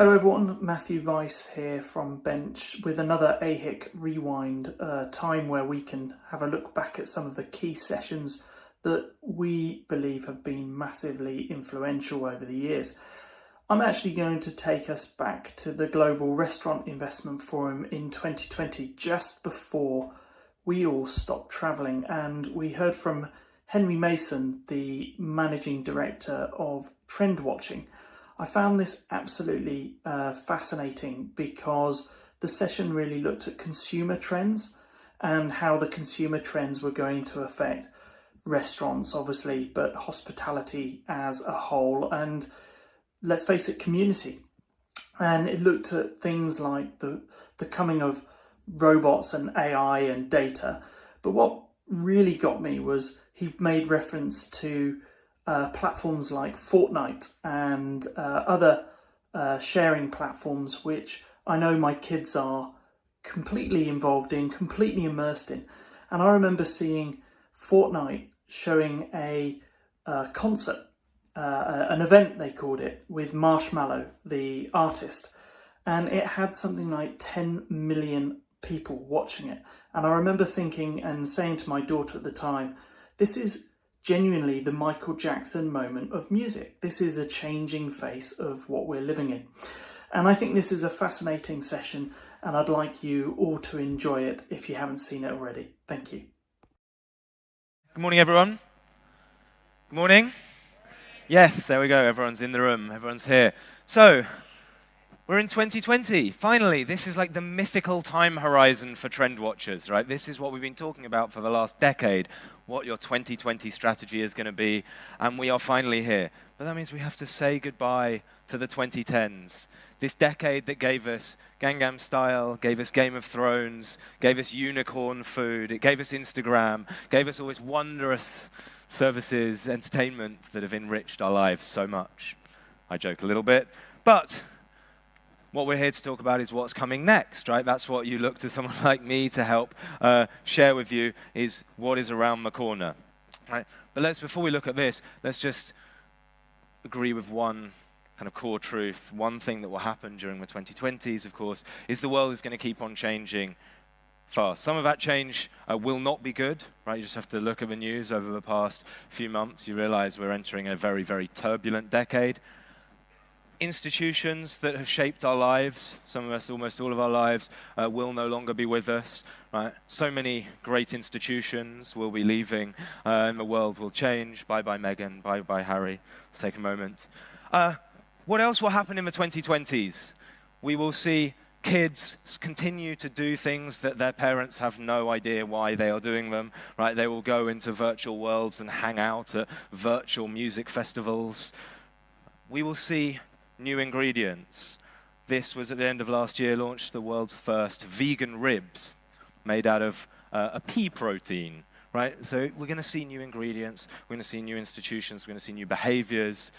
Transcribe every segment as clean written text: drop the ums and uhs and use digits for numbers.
Hello everyone, Matthew Weiss here from Bench with another AHIC Rewind, time where we can have a look back at some of the key sessions that we believe have been massively influential over the years. I'm actually going to take us back to the Global Restaurant Investment Forum in 2020, just before we all stopped travelling, and we heard from Henry Mason, the Managing Director of Trend Watching. I found this absolutely fascinating because the session really looked at consumer trends and how the consumer trends were going to affect restaurants, obviously, but hospitality as a whole, and let's face it, community. And it looked at things like the coming of robots and AI and data. But what really got me was he made reference to platforms like Fortnite and other sharing platforms, which I know my kids are completely involved in, completely immersed in. And I remember seeing Fortnite showing a concert, an event they called it, with Marshmallow, the artist. And it had something like 10 million people watching it. And I remember thinking and saying to my daughter at the time, this is genuinely the Michael Jackson moment of music. This is a changing face of what we're living in. And I think this is a fascinating session, and I'd like you all to enjoy it if you haven't seen it already. Thank you. Good morning, everyone. Good morning. Yes, there we go. Everyone's in the room. Everyone's here. So, we're in 2020. Finally, this is like the mythical time horizon for trend watchers, right? This is what we've been talking about for the last decade, what your 2020 strategy is going to be, and we are finally here. But that means we have to say goodbye to the 2010s. This decade that gave us Gangnam Style, gave us Game of Thrones, gave us unicorn food, it gave us Instagram, gave us all this wondrous services, entertainment that have enriched our lives so much. I joke a little bit, but what we're here to talk about is what's coming next, right? That's what you look to someone like me to help share with you, is what is around the corner, right? But before we look at this, let's just agree with one kind of core truth. One thing that will happen during the 2020s, of course, is the world is going to keep on changing fast. Some of that change will not be good, right? You just have to look at the news over the past few months. You realize we're entering a very, very turbulent decade. Institutions that have shaped our lives, some of us, almost all of our lives, will no longer be with us, right? So many great institutions will be leaving, and the world will change. Bye-bye Meghan, bye-bye Harry. Let's take a moment. What else will happen in the 2020s? We will see kids continue to do things that their parents have no idea why they are doing them, right? They will go into virtual worlds and hang out at virtual music festivals. We will see new ingredients. This was at the end of last year, launched the world's first vegan ribs made out of a pea protein, right? So we're going to see new ingredients, we're going to see new institutions, we're going to see new behaviors.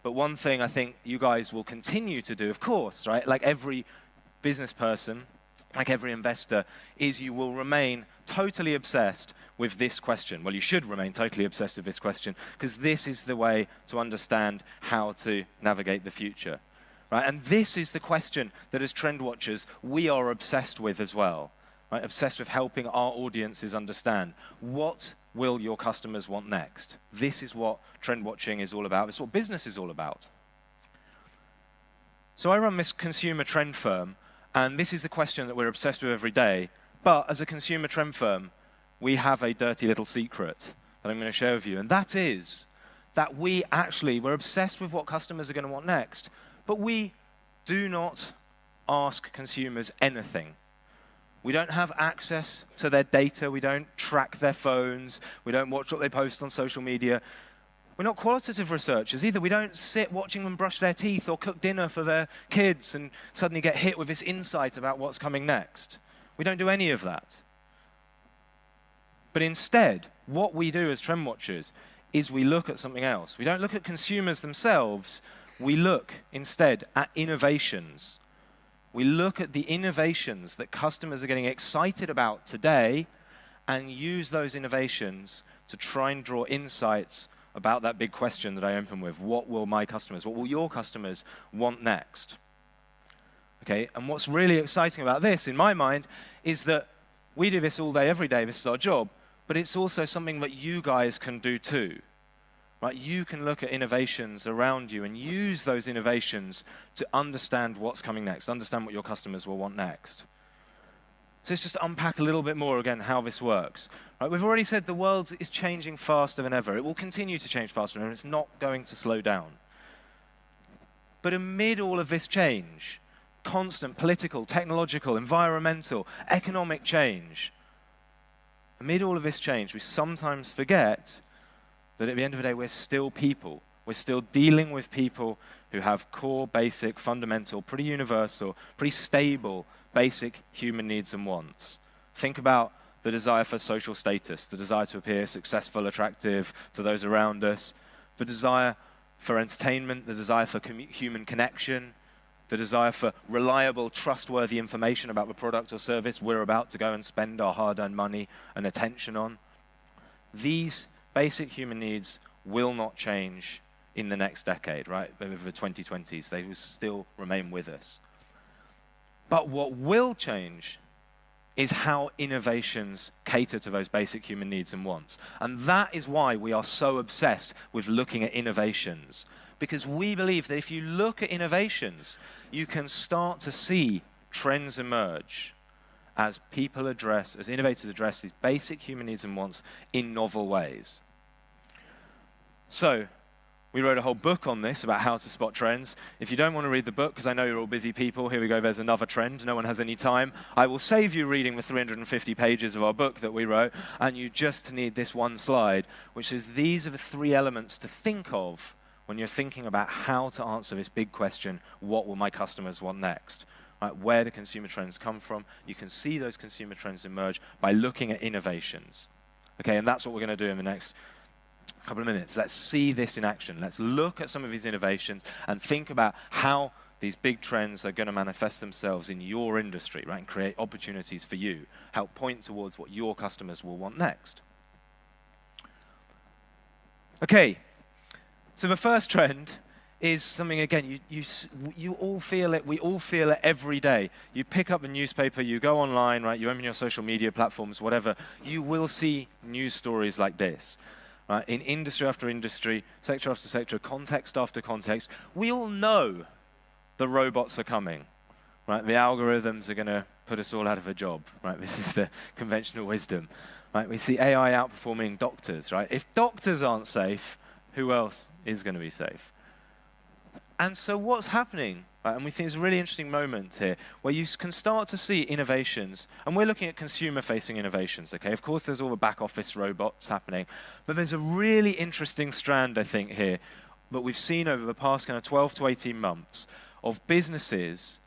But one thing I think you guys will continue to do, of course, right? Like every business person, like every investor, is you will remain totally obsessed with this question. Well, you should remain totally obsessed with this question, because this is the way to understand how to navigate the future, right? And this is the question that as trend watchers, we are obsessed with as well, right? Obsessed with helping our audiences understand. What will your customers want next? This is what trend watching is all about. It's what business is all about. So I run this consumer trend firm, and this is the question that we're obsessed with every day. But as a consumer trend firm, we have a dirty little secret that I'm going to share with you. And that is that we're obsessed with what customers are going to want next. But we do not ask consumers anything. We don't have access to their data. We don't track their phones. We don't watch what they post on social media. We're not qualitative researchers either. We don't sit watching them brush their teeth or cook dinner for their kids and suddenly get hit with this insight about what's coming next. We don't do any of that. But instead, what we do as trend watchers is we look at something else. We don't look at consumers themselves. We look instead at innovations. We look at the innovations that customers are getting excited about today and use those innovations to try and draw insights about that big question that I opened with. What will my customers, what will your customers want next? Okay, and what's really exciting about this, in my mind, is that we do this all day, every day. This is our job. But it's also something that you guys can do too. Right? You can look at innovations around you and use those innovations to understand what's coming next, understand what your customers will want next. So let's just unpack a little bit more again how this works. Right? We've already said the world is changing faster than ever. It will continue to change faster than ever. It's not going to slow down. But amid all of this change, constant political, technological, environmental, economic change, amid all of this change, we sometimes forget that at the end of the day, we're still people. We're still dealing with people who have core, basic, fundamental, pretty universal, pretty stable, basic human needs and wants. Think about the desire for social status, the desire to appear successful, attractive to those around us, the desire for entertainment, the desire for human connection, the desire for reliable, trustworthy information about the product or service we're about to go and spend our hard-earned money and attention on. These basic human needs will not change in the next decade, right? Over the 2020s, they will still remain with us. But what will change is how innovations cater to those basic human needs and wants. And that is why we are so obsessed with looking at innovations. Because we believe that if you look at innovations, you can start to see trends emerge as innovators address these basic human needs and wants in novel ways. So, we wrote a whole book on this about how to spot trends. If you don't want to read the book, because I know you're all busy people, here we go, there's another trend. No one has any time. I will save you reading the 350 pages of our book that we wrote, and you just need this one slide, which says these are the 3 elements to think of when you're thinking about how to answer this big question, what will my customers want next? Right, where do consumer trends come from? You can see those consumer trends emerge by looking at innovations. Okay, and that's what we're going to do in the next couple of minutes. Let's see this in action. Let's look at some of these innovations and think about how these big trends are going to manifest themselves in your industry, right, and create opportunities for you, help point towards what your customers will want next. Okay. So the first trend is something, again, you all feel it, we all feel it every day. You pick up the newspaper, you go online, right, you open your social media platforms, whatever, you will see news stories like this. Right? In industry after industry, sector after sector, context after context, we all know the robots are coming. Right? The algorithms are going to put us all out of a job. Right? This is the conventional wisdom. Right? We see AI outperforming doctors. Right? If doctors aren't safe, who else is going to be safe? And so what's happening, right, and we think it's a really interesting moment here, where you can start to see innovations, and we're looking at consumer-facing innovations, okay? Of course, there's all the back-office robots happening, but there's a really interesting strand, I think, here, that we've seen over the past kind of 12 to 18 months of businesses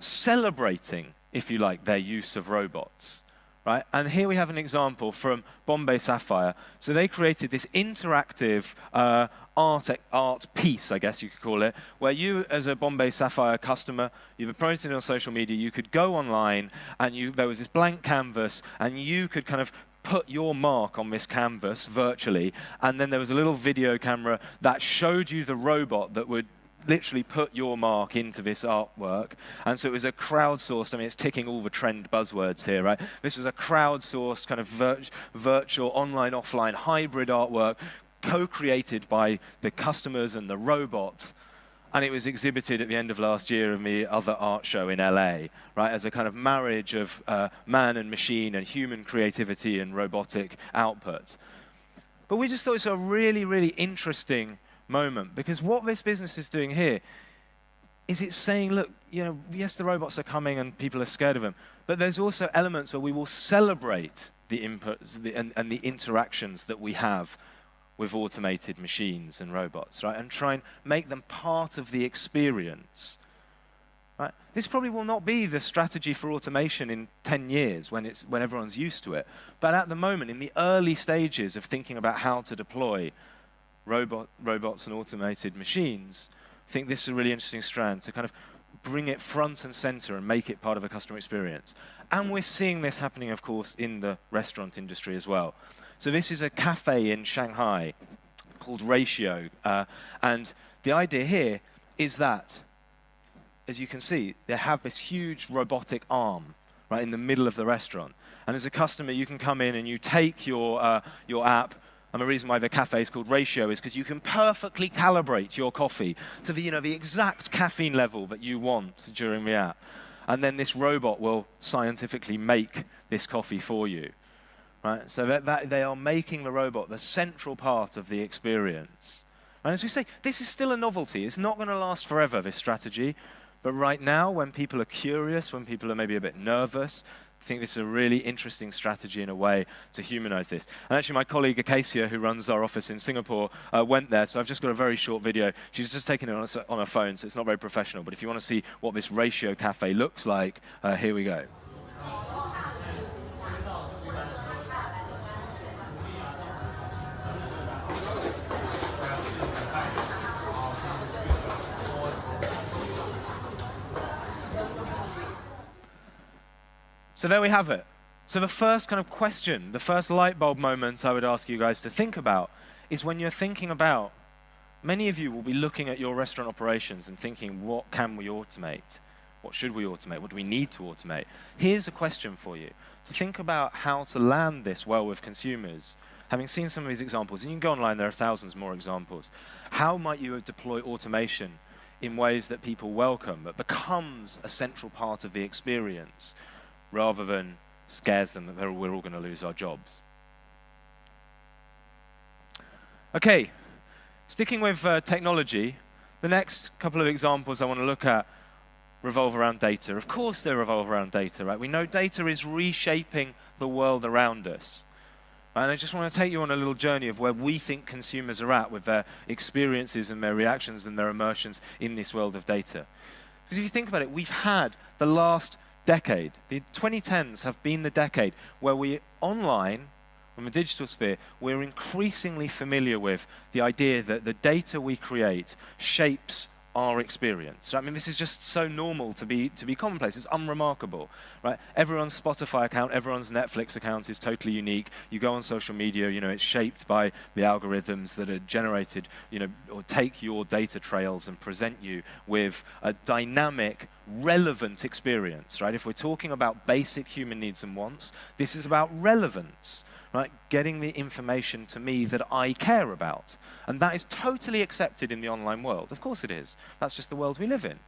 celebrating, if you like, their use of robots. Right? And here we have an example from Bombay Sapphire. So they created this interactive art piece, I guess you could call it, where you, as a Bombay Sapphire customer, you've promoted it on social media, you could go online, and there was this blank canvas, and you could kind of put your mark on this canvas virtually, and then there was a little video camera that showed you the robot that would literally put your mark into this artwork. And so it was a crowdsourced, I mean, it's ticking all the trend buzzwords here, right? This was a crowdsourced kind of virtual online, offline hybrid artwork co-created by the customers and the robots. And it was exhibited at the end of last year in the other art show in LA, right, as a kind of marriage of man and machine and human creativity and robotic output. But we just thought it was a really, really interesting moment, because what this business is doing here is it's saying, look, you know, yes, the robots are coming and people are scared of them, but there's also elements where we will celebrate the inputs and the interactions that we have with automated machines and robots, right, and try and make them part of the experience. Right? This probably will not be the strategy for automation in 10 years when everyone's used to it, but at the moment, in the early stages of thinking about how to deploy robots and automated machines, I think this is a really interesting strand to kind of bring it front and center and make it part of a customer experience. And we're seeing this happening, of course, in the restaurant industry as well. So this is a cafe in Shanghai called Ratio. And the idea here is that, as you can see, they have this huge robotic arm right in the middle of the restaurant. And as a customer, you can come in and you take your app. And the reason why the cafe is called Ratio is because you can perfectly calibrate your coffee to the exact caffeine level that you want during the app. And then this robot will scientifically make this coffee for you. Right? So that they are making the robot the central part of the experience. And as we say, this is still a novelty. It's not going to last forever, this strategy. But right now, when people are curious, when people are maybe a bit nervous, I think this is a really interesting strategy in a way to humanize this. And actually, my colleague Acacia, who runs our office in Singapore, went there. So I've just got a very short video. She's just taken it on her phone, so it's not very professional. But if you want to see what this Ratio cafe looks like, here we go. So there we have it. So the first kind of question, the first light bulb moment I would ask you guys to think about is when you're thinking about, many of you will be looking at your restaurant operations and thinking, what can we automate? What should we automate? What do we need to automate? Here's a question for you. To think about how to land this well with consumers. Having seen some of these examples, and you can go online, there are thousands more examples. How might you deploy automation in ways that people welcome, that becomes a central part of the experience, rather than scares them that we're all going to lose our jobs? Okay, sticking with technology, the next couple of examples I want to look at revolve around data. Of course they revolve around data, right? We know data is reshaping the world around us. And I just want to take you on a little journey of where we think consumers are at with their experiences and their reactions and their emotions in this world of data. Because if you think about it, we've had the last decade. The 2010s have been the decade where we online, in the digital sphere, we're increasingly familiar with the idea that the data we create shapes our experience. So, I mean, this is just so normal to be commonplace. It's unremarkable, right? Everyone's Spotify account, everyone's Netflix account is totally unique. You go on social media, it's shaped by the algorithms that are generated, or take your data trails and present you with a dynamic, relevant experience, right? If we're talking about basic human needs and wants, this is about relevance, right? Getting the information to me that I care about. And that is totally accepted in the online world. Of course it is. That's just the world we live in.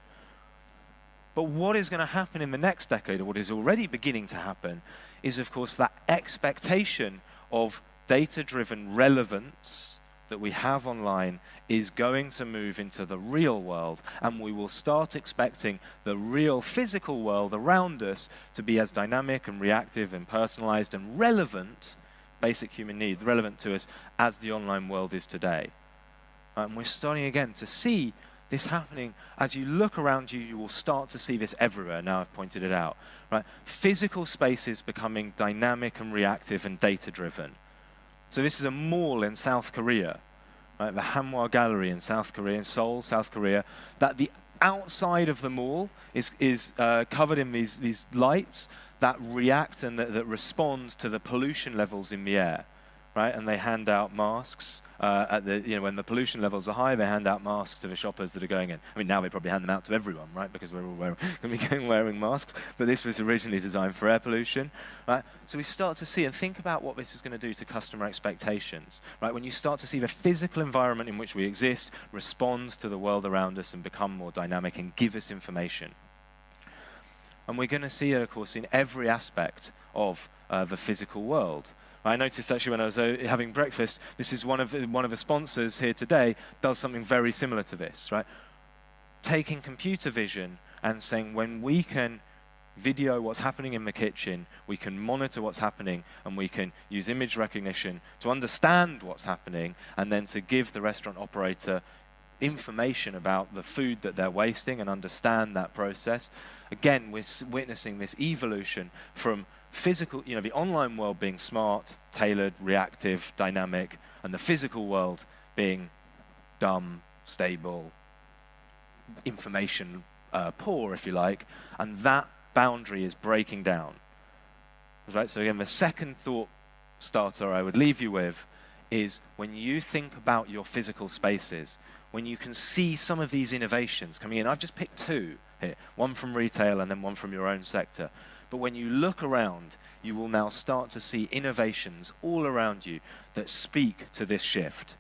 But what is going to happen in the next decade, or what is already beginning to happen, is of course that expectation of data-driven relevance that we have online is going to move into the real world, and we will start expecting the real physical world around us to be as dynamic and reactive and personalized and relevant, basic human need, relevant to us as the online world is today. And we're starting again to see this happening. As you look around you, you will start to see this everywhere. Now I've pointed it out, right? Physical spaces becoming dynamic and reactive and data-driven. So this is a mall in South Korea, right? The Hanwha Gallery in South Korea, in Seoul, South Korea, that the outside of the mall is covered in these lights that react and that respond to the pollution levels in the air, right? And they hand out masks when the pollution levels are high. They hand out masks to the shoppers that are going in. I mean, now they probably hand them out to everyone, right? Because we're all going to be wearing masks. But this was originally designed for air pollution, right? So we start to see and think about what this is going to do to customer expectations, right? When you start to see the physical environment in which we exist respond to the world around us and become more dynamic and give us information. And we're going to see it, of course, in every aspect of the physical world. I noticed actually when I was having breakfast, this is one of the sponsors here today does something very similar to this, right? Taking computer vision and saying when we can video what's happening in the kitchen, we can monitor what's happening, and we can use image recognition to understand what's happening, and then to give the restaurant operator information about the food that they're wasting and understand that process. Again, we're witnessing this evolution from physical, the online world being smart, tailored, reactive, dynamic, and the physical world being dumb, stable, information poor, if you like, and that boundary is breaking down. Right? So again, the second thought starter I would leave you with is when you think about your physical spaces, when you can see some of these innovations coming in. I've just picked two here, one from retail and then one from your own sector. But when you look around, you will now start to see innovations all around you that speak to this shift,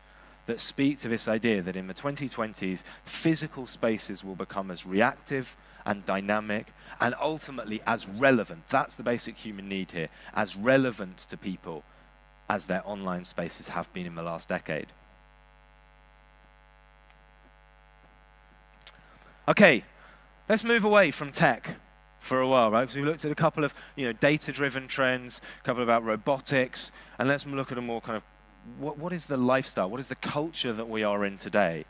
that speak to this idea that in the 2020s, physical spaces will become as reactive and dynamic and ultimately as relevant. That's the basic human need here, as relevant to people as their online spaces have been in the last decade. Okay, let's move away from tech for a while, right? Because we looked at a couple of data-driven trends, a couple about robotics, and let's look at a more kind of what is the lifestyle, what is the culture that we are in today,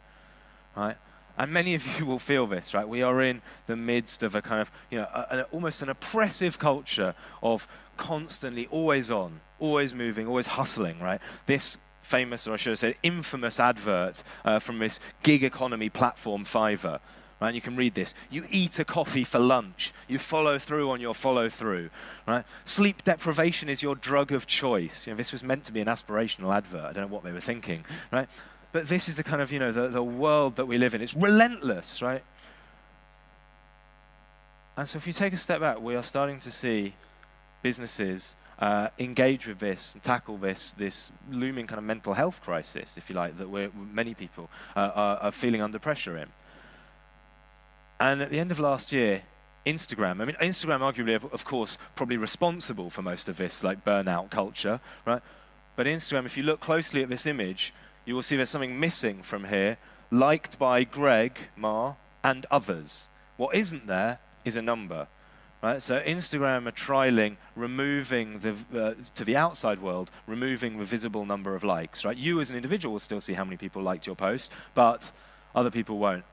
right? And many of you will feel this, right? We are in the midst of a kind of, almost an oppressive culture of constantly always on, always moving, always hustling, right? This famous, or I should have said infamous advert from this gig economy platform Fiverr, right? You can read this. You eat a coffee for lunch. You follow through on your follow through, right? Sleep deprivation is your drug of choice. This was meant to be an aspirational advert. I don't know what they were thinking, right? But this is the kind of, the world that we live in. It's relentless, right? And so if you take a step back, we are starting to see businesses engage with this and tackle this looming kind of mental health crisis, if you like, that many people are feeling under pressure in. And at the end of last year, Instagram arguably, of course, probably responsible for most of this, like burnout culture, right? But Instagram, if you look closely at this image, you will see there's something missing from here, liked by Greg, Ma, and others. What isn't there is a number, right? So Instagram are trialing removing to the outside world, removing the visible number of likes, right? You as an individual will still see how many people liked your post, but other people won't.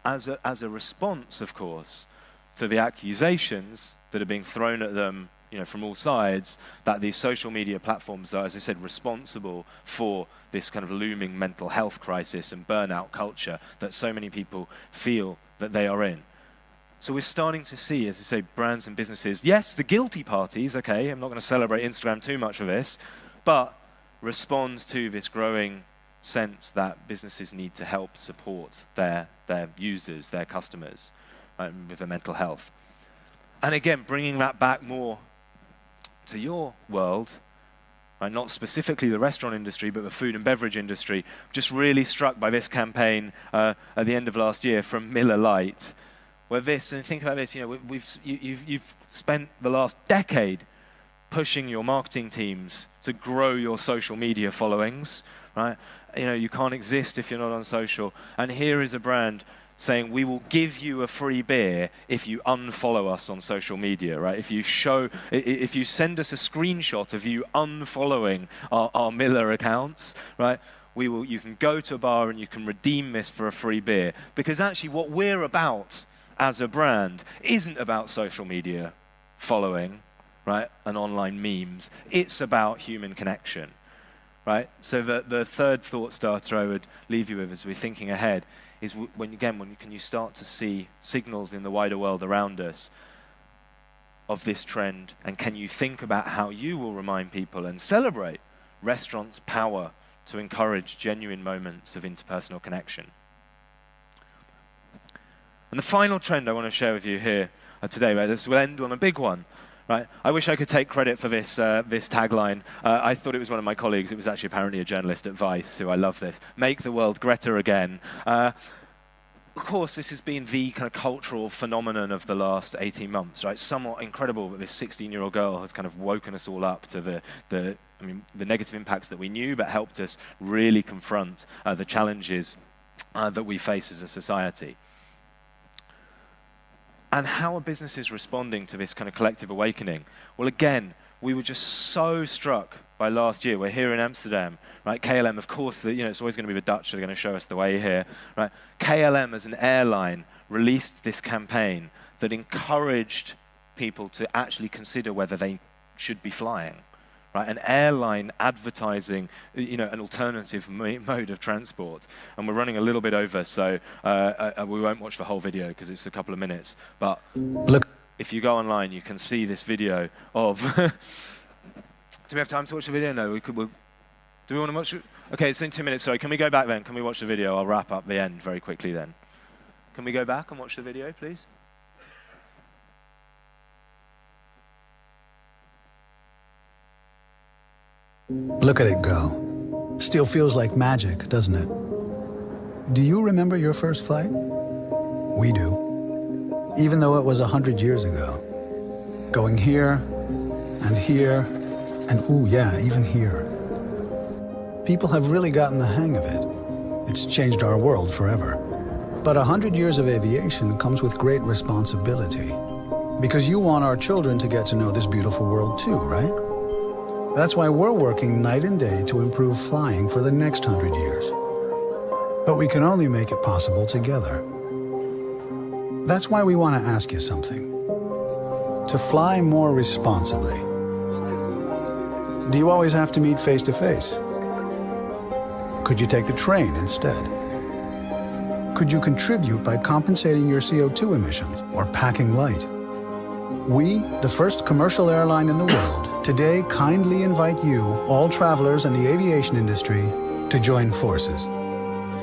As a response, of course, to the accusations that are being thrown at them, from all sides, that these social media platforms are, as I said, responsible for this kind of looming mental health crisis and burnout culture that so many people feel that they are in. So we're starting to see, as I say, brands and businesses, yes, the guilty parties, okay, I'm not going to celebrate Instagram too much for this, but respond to this growing sense that businesses need to help support their users, their customers, with their mental health. And again, bringing that back more to your world, not specifically the restaurant industry, but the food and beverage industry, just really struck by this campaign at the end of last year from Miller Lite, where and think about this, you've spent the last decade pushing your marketing teams to grow your social media followings, right? You can't exist if you're not on social. And here is a brand saying, we will give you a free beer if you unfollow us on social media, right? If you send us a screenshot of you unfollowing our Miller accounts, right? You can go to a bar and you can redeem this for a free beer. Because actually what we're about as a brand isn't about social media following, right? And online memes. It's about human connection. Right? So the third thought starter I would leave you with as we're thinking ahead is when can you start to see signals in the wider world around us of this trend, and can you think about how you will remind people and celebrate restaurants' power to encourage genuine moments of interpersonal connection. And the final trend I want to share with you here today, right, this will end on a big one. Right. I wish I could take credit for this tagline. I thought it was one of my colleagues. It was actually apparently a journalist at Vice, who I love this. Make the world Greta again. Of course, this has been the kind of cultural phenomenon of the last 18 months, right? Somewhat incredible that this 16-year-old girl has kind of woken us all up to the negative impacts that we knew, but helped us really confront the challenges that we face as a society. And how are businesses responding to this kind of collective awakening? Well, again, we were just so struck by last year. We're here in Amsterdam, right? KLM, of course, it's always going to be the Dutch that are going to show us the way here, right? KLM as an airline released this campaign that encouraged people to actually consider whether they should be flying, right? An airline advertising, an alternative mode of transport. And we're running a little bit over, so we won't watch the whole video because it's a couple of minutes. But look, if you go online, you can see this video of... Do we have time to watch the video? No, Do we want to watch it? Okay, it's in 2 minutes. Sorry, can we go back then? Can we watch the video? I'll wrap up the end very quickly then. Can we go back and watch the video, please? Look at it go. Still feels like magic, doesn't it? Do you remember your first flight? We do. Even though it was 100 years ago. Going here, and ooh yeah, even here. People have really gotten the hang of it. It's changed our world forever. But 100 years of aviation comes with great responsibility. Because you want our children to get to know this beautiful world too, right? That's why we're working night and day to improve flying for the next 100 years. But we can only make it possible together. That's why we want to ask you something. To fly more responsibly, do you always have to meet face to face? Could you take the train instead? Could you contribute by compensating your CO2 emissions or packing light? We, the first commercial airline in the world, today kindly invite you, all travelers in the aviation industry, to join forces.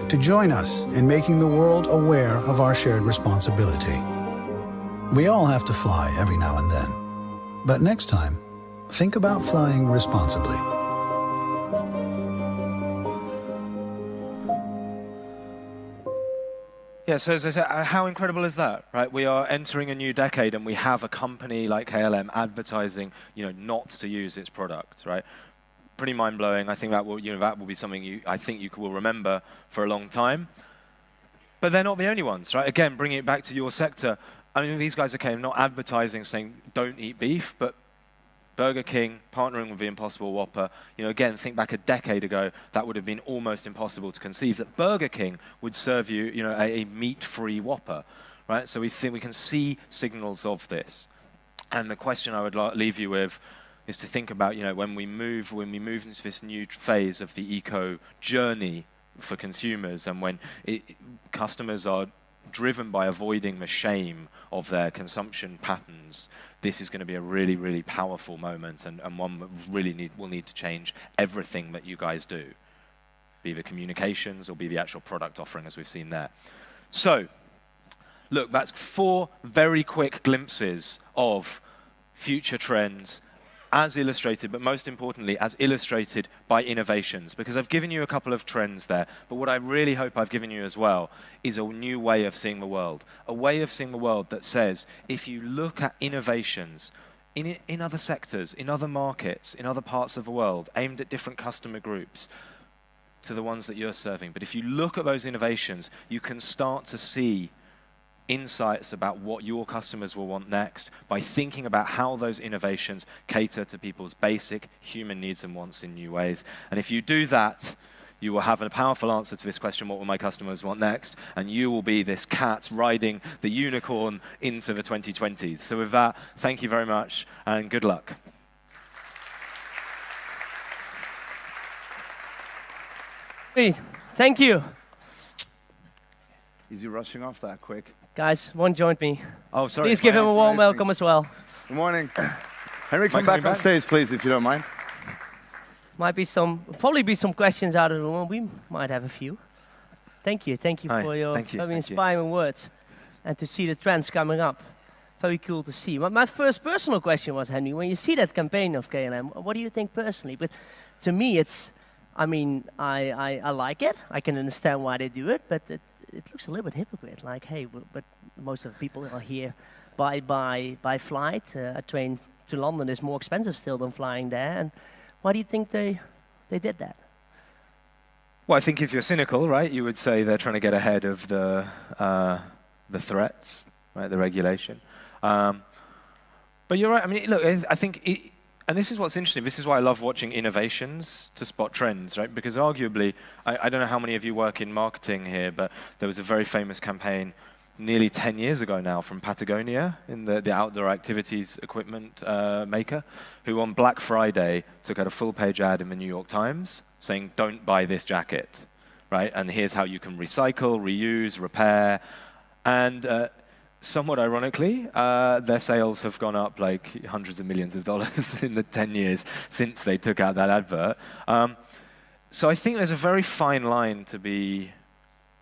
To join us in making the world aware of our shared responsibility. We all have to fly every now and then. But next time, think about flying responsibly. Yeah, so as I said, how incredible is that, right? We are entering a new decade and we have a company like KLM advertising, not to use its product, right? Pretty mind-blowing. I think that will be something I think you will remember for a long time. But they're not the only ones, right? Again, bringing it back to your sector, I mean, these guys are not advertising saying don't eat beef, but Burger King partnering with the Impossible Whopper, again, think back a decade ago, that would have been almost impossible to conceive that Burger King would serve you, a meat-free Whopper, right? So we think we can see signals of this. And the question I would leave you with is to think about, when we move into this new phase of the eco journey for consumers, and when customers are driven by avoiding the shame of their consumption patterns, this is going to be a really, really powerful moment, and one that really will need to change everything that you guys do, be the communications or be the actual product offering, as we've seen there. So, look, that's 4 very quick glimpses of future trends as illustrated, but most importantly, as illustrated by innovations. Because I've given you a couple of trends there, but what I really hope I've given you as well is a new way of seeing the world. A way of seeing the world that says, if you look at innovations in other sectors, in other markets, in other parts of the world, aimed at different customer groups, to the ones that you're serving, but if you look at those innovations, you can start to see insights about what your customers will want next by thinking about how those innovations cater to people's basic human needs and wants in new ways. And if you do that, you will have a powerful answer to this question, what will my customers want next? And you will be this cat riding the unicorn into the 2020s. So with that, thank you very much and good luck. Great. Thank you. Is he rushing off that quick? Guys, one joined me. Oh, sorry. Please give him a warm welcome as well. Good morning. Henry, come back on stage, please, if you don't mind. Probably be some questions out of the room. We might have a few. Thank you for your very inspiring words. And to see the trends coming up. Very cool to see. My first personal question was, Henry, when you see that campaign of KLM, what do you think personally? But to me, I like it. I can understand why they do it, but it looks a little bit hypocrite. Like, hey, but most of the people are here by flight. A train to London is more expensive still than flying there. And why do you think they did that? Well, I think if you're cynical, right, you would say they're trying to get ahead of the threats, right, the regulation. But you're right. I mean, look, I think and this is what's interesting. This is why I love watching innovations to spot trends, right? Because arguably, I don't know how many of you work in marketing here, but there was a very famous campaign nearly 10 years ago now from Patagonia, in the outdoor activities equipment maker, who on Black Friday took out a full-page ad in the New York Times saying, don't buy this jacket, right? And here's how you can recycle, reuse, repair. And somewhat ironically, their sales have gone up like hundreds of millions of dollars in the 10 years since they took out that advert. So I think there's a very fine line to be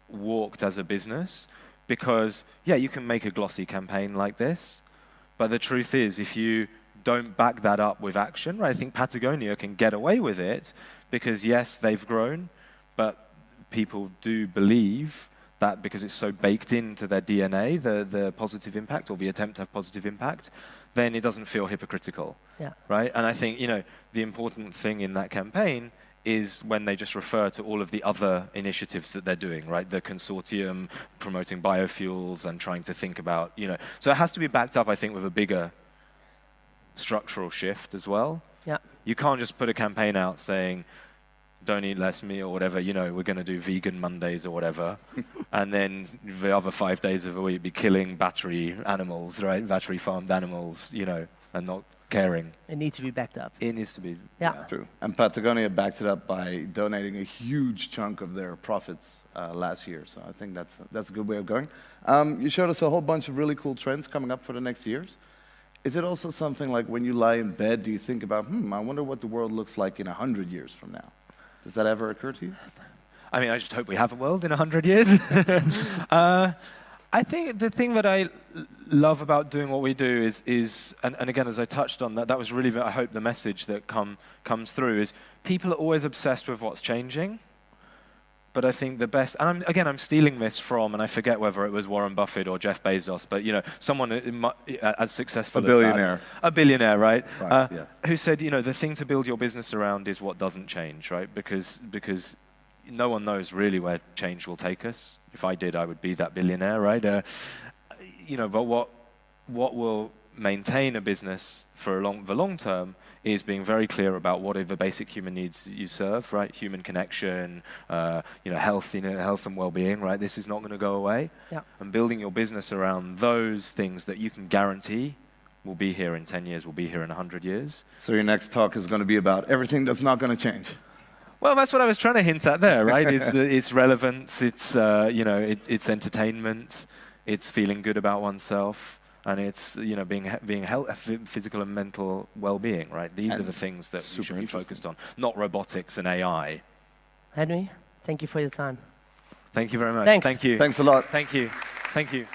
walked as a business, because, yeah, you can make a glossy campaign like this, but the truth is, if you don't back that up with action, right, I think Patagonia can get away with it because, yes, they've grown, but people do believe that because it's so baked into their DNA, the positive impact or the attempt to have positive impact, then it doesn't feel hypocritical, right? And I think, the important thing in that campaign is when they just refer to all of the other initiatives that they're doing, right? The consortium promoting biofuels and trying to think about, So it has to be backed up, I think, with a bigger structural shift as well. Yeah. You can't just put a campaign out saying, don't eat less meat or whatever, we're going to do vegan Mondays or whatever, and then the other 5 days of the week be killing battery animals, right? Battery farmed animals, and not caring. It needs to be backed up. It needs to be. Yeah. True. And Patagonia backed it up by donating a huge chunk of their profits last year. So I think that's a good way of going. You showed us a whole bunch of really cool trends coming up for the next years. Is it also something like when you lie in bed, do you think about, I wonder what the world looks like in 100 years from now? Does that ever occur to you? I mean, I just hope we have a world in 100 years. I think the thing that I love about doing what we do is and again, as I touched on, that was really, I hope, the message that comes through is people are always obsessed with what's changing. But I think the best, and I'm stealing this from, and I forget whether it was Warren Buffett or Jeff Bezos, but someone as successful as billionaire. A billionaire, right? Yeah. Who said, the thing to build your business around is what doesn't change, right? Because no one knows really where change will take us. If I did, I would be that billionaire, right? But what will maintain a business for the long term is being very clear about what are the basic human needs you serve, right? Human connection, health, health and well-being, right? This is not going to go away. Yeah. And building your business around those things that you can guarantee will be here in 10 years, will be here in 100 years. So your next talk is going to be about everything that's not going to change. Well, that's what I was trying to hint at there, right? It's relevance, it's it's entertainment, it's feeling good about oneself, and it's being physical and mental well-being, right? These are the things that we should be focused on, not robotics and AI. Henry, thank you for your time. Thank you very much. Thanks. Thank you. Thanks a lot. Thank you. Thank you.